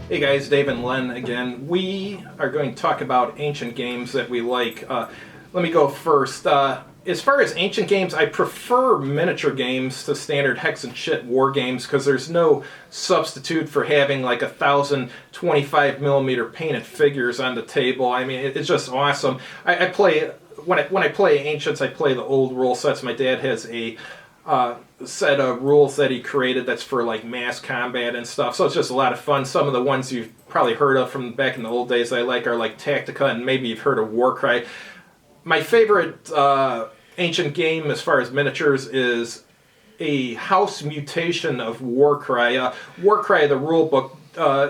Hey guys, Dave and Len again. We are going to talk about ancient games that we like. Let me go first. As far as ancient games, I prefer miniature games to standard hex and shit war games because there's no substitute for having like 1,025mm painted figures on the table. I mean, it's just awesome. I play when I play ancients, I play the old rule sets. My dad has a set of rules that he created that's for like mass combat and stuff, so it's just a lot of fun. Some of the ones you've probably heard of from back in the old days I like are like Tactica, and maybe you've heard of Warcry. My favorite ancient game as far as miniatures is a house mutation of Warcry. Warcry, the rule book,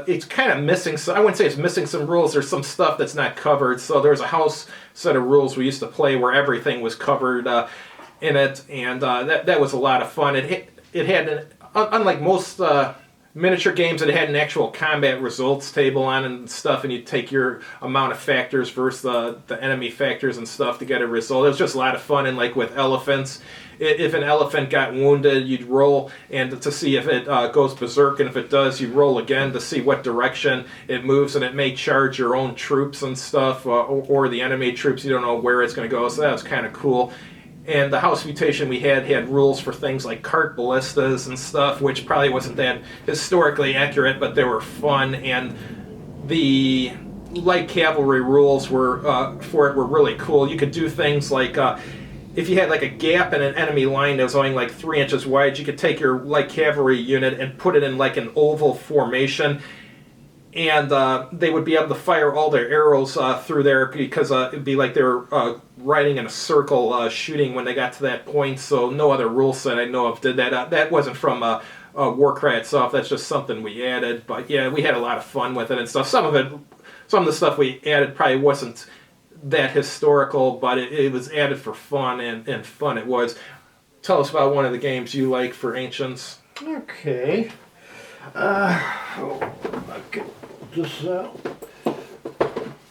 it's kind of missing some, I wouldn't say it's missing some rules, there's some stuff that's not covered. So there's a house set of rules we used to play where everything was covered in it, and that was a lot of fun. It had, unlike most miniature games, it had an actual combat results table on and stuff, and you'd take your amount of factors versus the enemy factors and stuff to get a result. It was just a lot of fun. And like with elephants, if an elephant got wounded, you'd roll and to see if it goes berserk, and if it does, you roll again to see what direction it moves, and it may charge your own troops and stuff, or the enemy troops. You don't know where it's going to go, so that was kind of cool. And the house mutation we had rules for things like cart ballistas and stuff, which probably wasn't that historically accurate, but they were fun. And the light cavalry rules were for it were really cool. You could do things like if you had like a gap in an enemy line that was only like 3 inches wide, you could take your light cavalry unit and put it in like an oval formation, and they would be able to fire all their arrows through there, because it'd be like they were riding in a circle shooting when they got to that point. So no other rule set I know of did that. That wasn't from Warcry itself, that's just something we added. But yeah, we had a lot of fun with it and stuff. Some of the stuff we added probably wasn't that historical, but it was added for fun, and fun it was. Tell us about one of the games you like for Ancients. Okay. This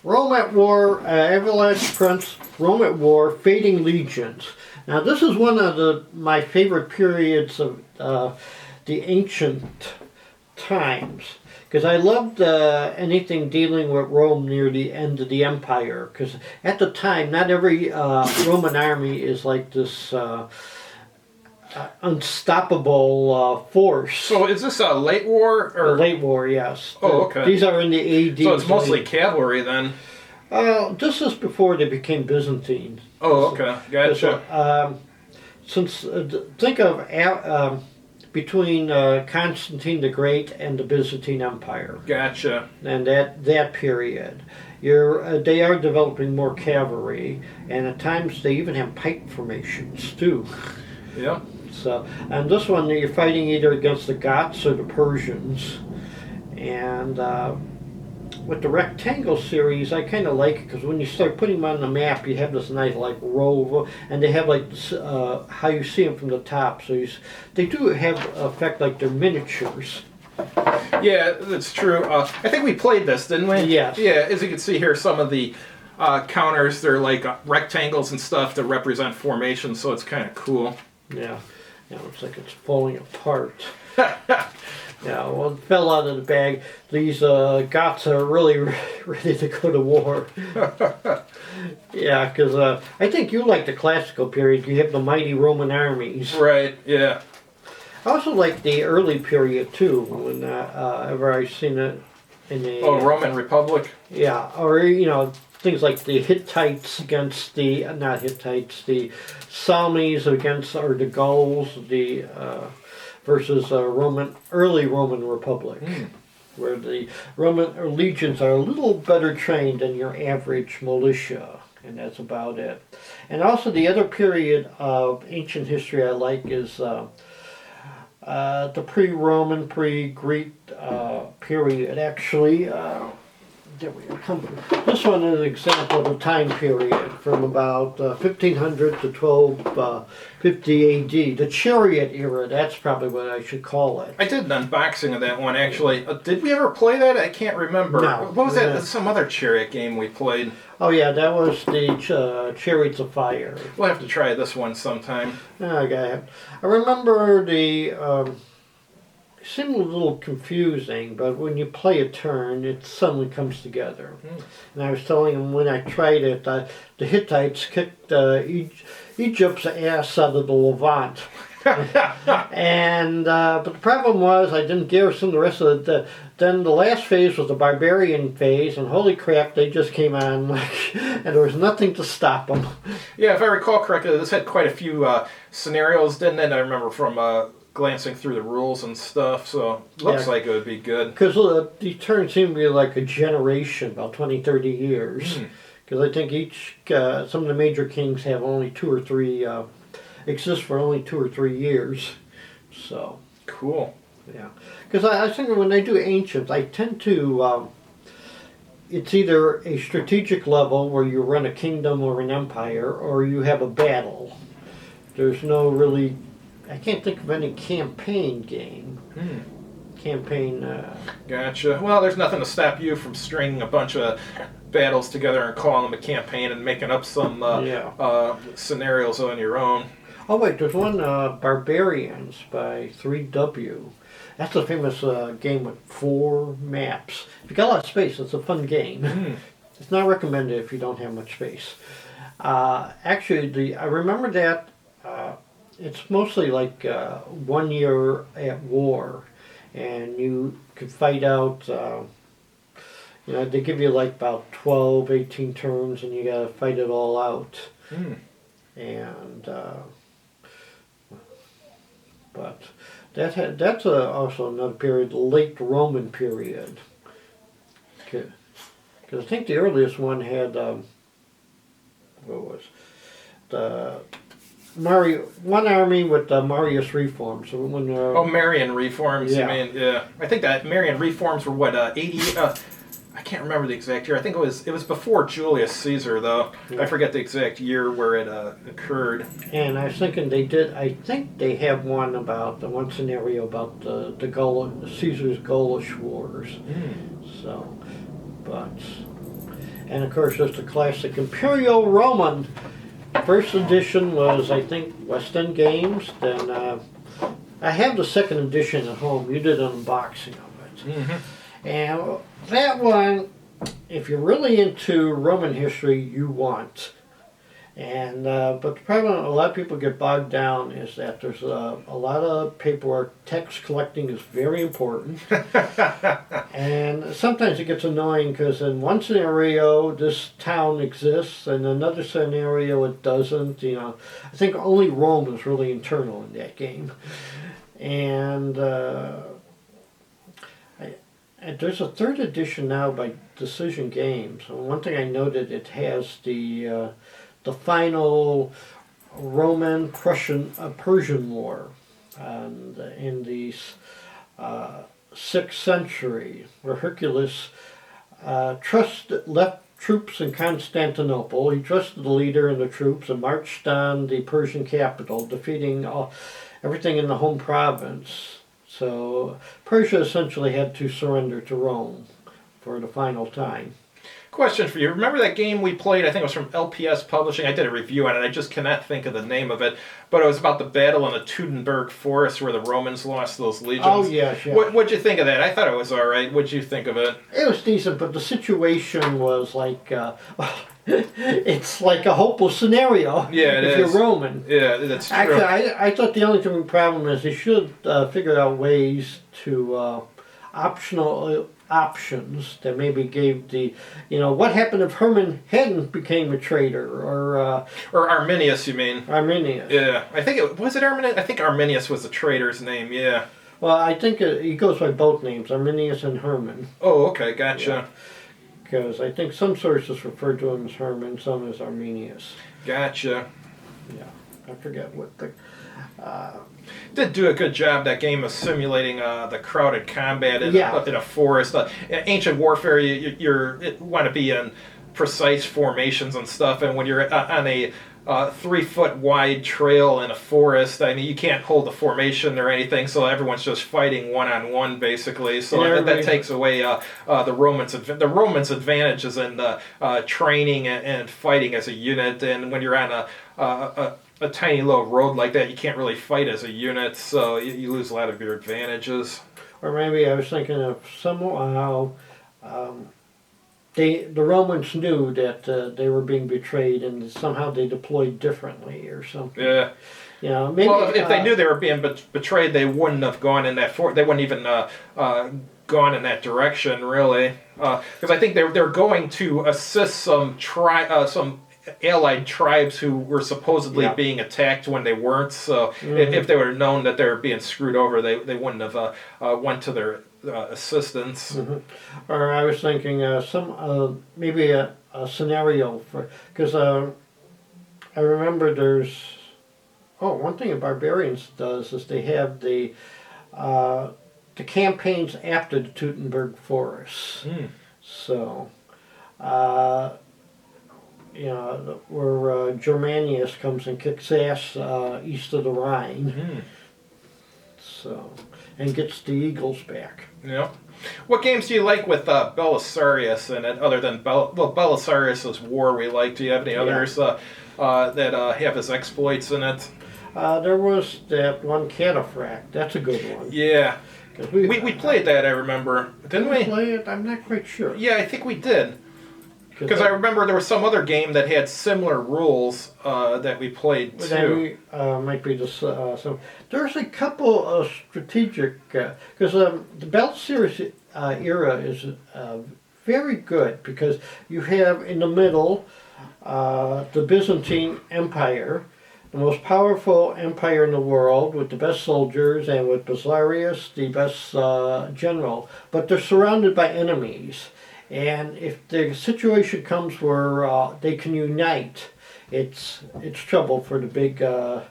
Rome at War, Avalanche Prince, Rome at War, Fading Legions. Now this is one of my favorite periods of the ancient times, because I loved anything dealing with Rome near the end of the empire, because at the time not every Roman army is like this unstoppable force. So is this a late war? Or? Late war, yes. Oh, okay. These are in the AD. So it's mostly cavalry then? This is before they became Byzantine. Oh, okay. Gotcha. Think of between Constantine the Great and the Byzantine Empire. Gotcha. And that period. They are developing more cavalry, and at times they even have pike formations too. Yeah. So, and this one you're fighting either against the Goths or the Persians, and with the rectangle series, I kind of like it because when you start putting them on the map, you have this nice like row, and they have like this, how you see them from the top. So they do have effect like they're miniatures. Yeah, that's true. I think we played this, didn't we? Yes. Yeah, as you can see here, some of the counters, they're like rectangles and stuff to represent formations, so it's kind of cool. Yeah. It looks like it's falling apart. Yeah, well, it fell out of the bag. These Goths are really ready to go to war. Yeah, because I think you like the classical period. You have the mighty Roman armies. Right, yeah. I also like the early period, too, when ever I've seen it in the... Roman Republic? Yeah, or, things like the Hittites against the... Not Hittites, the Salmis against... Or the Gauls, versus early Roman Republic, where the Roman legions are a little better trained than your average militia, and that's about it. And also the other period of ancient history I like is the pre-Roman, pre-Greek period. Actually, there we are. This one is an example of a time period from about 1500 to 1250 AD. The Chariot era, that's probably what I should call it. I did an unboxing of that one, actually. Did we ever play that? I can't remember. No. What was that? That's some other Chariot game we played. Oh yeah, that was the Chariots of Fire. We'll have to try this one sometime. Okay. I remember the seem a little confusing, but when you play a turn, it suddenly comes together. And I was telling him when I tried it, the Hittites kicked Egypt's ass out of the Levant. And but the problem was I didn't garrison the rest of the. Then the last phase was the barbarian phase, and holy crap, they just came on and there was nothing to stop them. Yeah, if I recall correctly, this had quite a few scenarios, didn't it? I remember from glancing through the rules and stuff, so looks like it would be good. Because these turns seem to be like a generation, about 20, 30 years. Because I think some of the major kings have only 2 or 3, exist for only 2 or 3 years. So. Cool. Yeah. Because I was thinking when I do ancients, I tend to, it's either a strategic level where you run a kingdom or an empire, or you have a battle. There's no really, I can't think of any campaign game. Gotcha. Well, there's nothing to stop you from stringing a bunch of battles together and calling them a campaign and making up some scenarios on your own. Oh wait, there's one Barbarians by 3W. That's a famous game with 4 maps. If you got a lot of space, it's a fun game. It's not recommended if you don't have much space. Actually, I remember that it's mostly like 1 year at war, and you could fight out. They give you like about 12, 18 turns, and you got to fight it all out. And but that's also another period, the late Roman period. Because I think the earliest one had what was the one army with the Marius reforms. So when Marian reforms. Yeah. You mean? Yeah, I think that Marian reforms were what 80. I can't remember the exact year. I think it was before Julius Caesar, though. Yeah. I forget the exact year where it occurred. And I was thinking I think they have one scenario about the Caesar's Gaulish Wars. So, and of course there's the classic Imperial Roman. First edition was, I think, West End Games. Then I have the second edition at home. You did an unboxing of it. And that one, if you're really into Roman history, you want. And but the problem a lot of people get bogged down is that there's a lot of paperwork. Text collecting is very important. And sometimes it gets annoying because in one scenario this town exists, and in another scenario it doesn't. I think only Rome is really internal in that game. And there's a third edition now by Decision Games. And one thing I noted, it has the final Roman Persian War in the 6th century, where Hercules left troops in Constantinople. He trusted the leader and the troops and marched on the Persian capital, defeating everything in the home province. So Persia essentially had to surrender to Rome for the final time. Question for you. Remember that game we played? I think it was from LPS Publishing. I did a review on it. I just cannot think of the name of it. But it was about the battle in the Teutoburg Forest where the Romans lost those legions. Oh, yes, yeah. What'd you think of that? I thought it was all right. What'd you think of it? It was decent, but the situation was like... it's like a hopeless scenario. Yeah, if you're Roman. Yeah, that's true. Actually, I thought the only problem is they should figure out ways to options that maybe gave what happened if Herman hadn't became a traitor or Arminius, you mean? Arminius. Yeah, I think Arminius. I think Arminius was the traitor's name. Yeah. Well, I think he goes by both names, Arminius and Herman. Oh, okay, gotcha. Because I think some sources refer to him as Herman, some as Arminius. Gotcha. Yeah, I forget what the... Did do a good job, that game, of simulating the crowded combat in a forest. In ancient warfare, you want to be in precise formations and stuff, and when you're on a 3-foot wide trail in a forest, I mean, you can't hold the formation or anything, so everyone's just fighting one-on-one, basically. So that takes away the Romans' advantages in training and fighting as a unit. And when you're on a tiny little road like that, you can't really fight as a unit, so you lose a lot of your advantages. Or maybe I was thinking of somehow the Romans knew that they were being betrayed, and somehow they deployed differently or something. Yeah. You know, maybe, Well, if they knew they were being betrayed, they wouldn't have gone in that they wouldn't even gone in that direction, really. Because I think they're going to assist some allied tribes who were supposedly being attacked when they weren't. So if they would have known that they were being screwed over, they wouldn't have went to their assistance. Mm-hmm. Or I was thinking maybe a scenario for, because I remember there's one thing a Barbarians does is they have the campaigns after the Teutoburg Forests. So where Germanius comes and kicks ass east of the Rhine. So, and gets the Eagles back. Yeah. What games do you like with Belisarius in it, other than Belisarius' War we like? Do you have any others that have his exploits in it? There was that one Cataphract. That's a good one. Yeah. We played that, I remember. Didn't we? Play it? I'm not quite sure. Yeah, I think we did. Because I remember there was some other game that had similar rules that we played too. Might be some. There's a couple of strategic because the Belisarius era is very good because you have in the middle the Byzantine Empire, the most powerful empire in the world with the best soldiers, and with Belisarius the best general, but they're surrounded by enemies. And if the situation comes where they can unite, it's trouble for the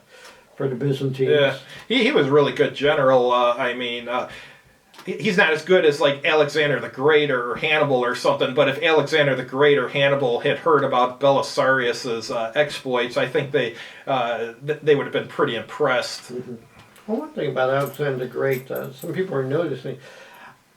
Byzantines. Yeah, he was a really good general. He's not as good as like Alexander the Great or Hannibal or something. But if Alexander the Great or Hannibal had heard about Belisarius's exploits, I think they would have been pretty impressed. Well, one thing about Alexander the Great, some people are noticing,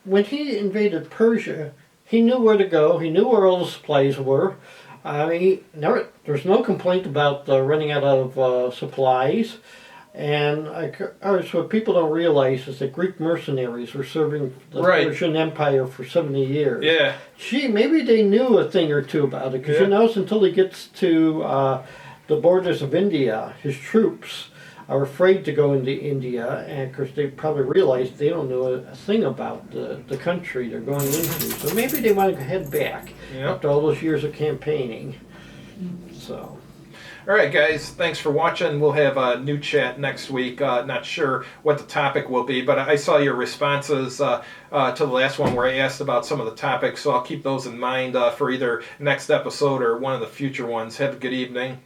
when he invaded Persia, he knew where to go. He knew where all the supplies were. There's no complaint about running out of supplies. And what people don't realize is that Greek mercenaries were serving the Persian Empire for 70 years. Yeah. Maybe they knew a thing or two about it. Because you notice until he gets to the borders of India, his troops are afraid to go into India, and of course they probably realize they don't know a thing about the country they're going into. So maybe they want to head back after all those years of campaigning. So. All right, guys, thanks for watching. We'll have a new chat next week. Not sure what the topic will be, but I saw your responses to the last one where I asked about some of the topics, so I'll keep those in mind for either next episode or one of the future ones. Have a good evening.